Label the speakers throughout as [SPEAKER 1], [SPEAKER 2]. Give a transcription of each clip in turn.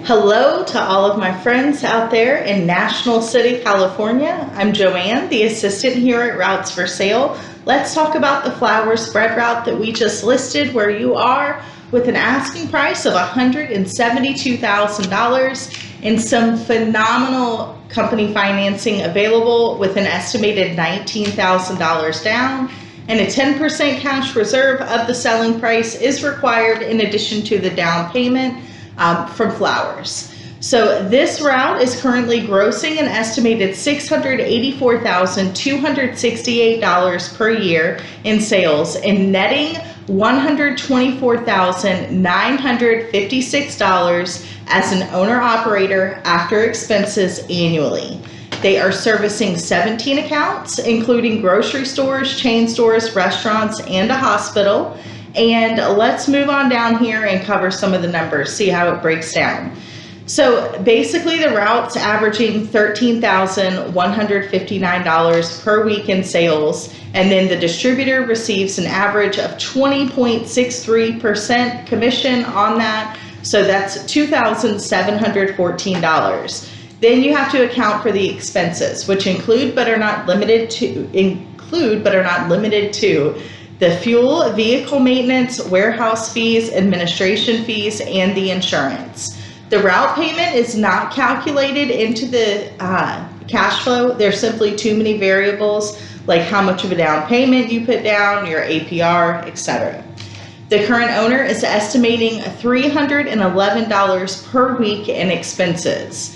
[SPEAKER 1] Hello to all of my friends out there in National City, California. I'm Joanne, the assistant here at Routes for Sale. Let's talk about the flour spread route that we just listed where you are with an asking price of $172,000 and some phenomenal company financing available with an estimated $19,000 down, and a 10% cash reserve of the selling price is required in addition to the down payment from flowers. So this route is currently grossing an estimated $684,268 per year in sales and netting $124,956 as an owner-operator after expenses annually. They are servicing 17 accounts, including grocery stores, chain stores, restaurants, and a hospital. And let's move on down here and cover some of the numbers, see how it breaks down. So basically the route's averaging $13,159 per week in sales, and then the distributor receives an average of 20.63% commission on that, so that's $2,714. Then you have to account for the expenses, which include but are not limited to the fuel, vehicle maintenance, warehouse fees, administration fees, and the insurance. The route payment is not calculated into the cash flow. There's simply too many variables, like how much of a down payment you put down, your APR, etc. The current owner is estimating $311 per week in expenses.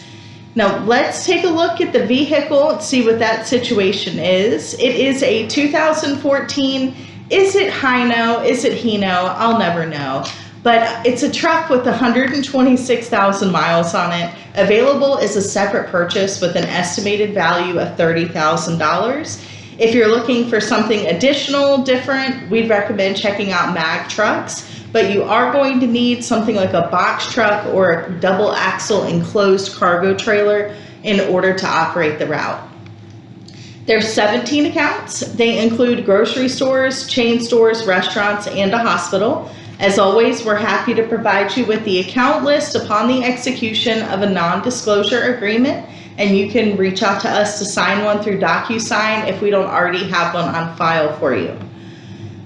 [SPEAKER 1] Now let's take a look at the vehicle and see what that situation is. It is a 2014. Is it Hino? Is it Hino? I'll never know. But it's a truck with 126,000 miles on it. Available as a separate purchase with an estimated value of $30,000. If you're looking for something additional, different, we'd recommend checking out Mag Trucks. But you are going to need something like a box truck or a double axle enclosed cargo trailer in order to operate the route. There's 17 accounts. They include grocery stores, chain stores, restaurants, and a hospital. As always, we're happy to provide you with the account list upon the execution of a non-disclosure agreement, and you can reach out to us to sign one through DocuSign if we don't already have one on file for you.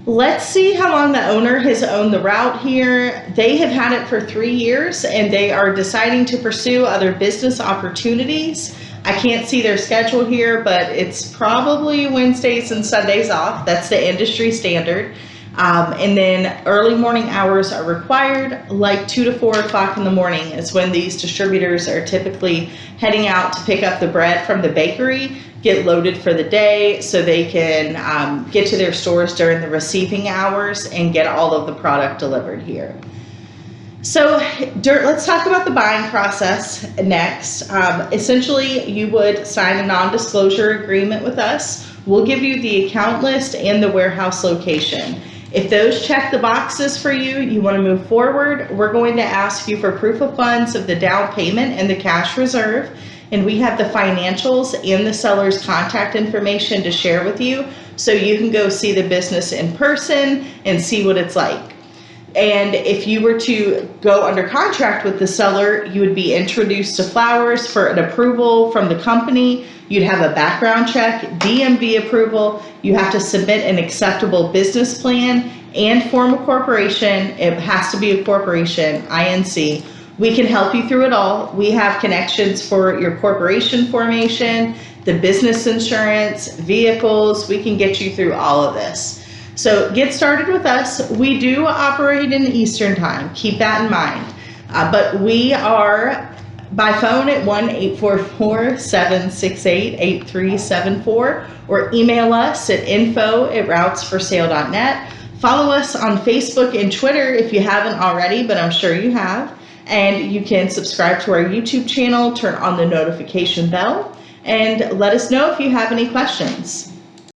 [SPEAKER 1] Let's see how long the owner has owned the route here. They have had it for 3 years and they are deciding to pursue other business opportunities. I can't see their schedule here, but it's probably Wednesdays and Sundays off. That's the industry standard. And then early morning hours are required, like 2 to 4 o'clock in the morning is when these distributors are typically heading out to pick up the bread from the bakery, get loaded for the day so they can get to their stores during the receiving hours and get all of the product delivered here. So let's talk about the buying process next. Essentially, you would sign a non-disclosure agreement with us. We'll give you the account list and the warehouse location. If those check the boxes for you, you want to move forward, we're going to ask you for proof of funds of the down payment and the cash reserve. And we have the financials and the seller's contact information to share with you so you can go see the business in person and see what it's like. And if you were to go under contract with the seller, you would be introduced to flowers for an approval from the company. You'd have a background check, DMV approval. You have to submit an acceptable business plan and form a corporation. It has to be a corporation, INC. We can help you through it all. We have connections for your corporation formation, the business insurance, vehicles. We can get you through all of this. So get started with us. We do operate in Eastern time. Keep that in mind. But we are by phone at 1-844-768-8374 or email us at info@routesforsale.net. Follow us on Facebook and Twitter if you haven't already, but I'm sure you have. And you can subscribe to our YouTube channel, turn on the notification bell, and let us know if you have any questions.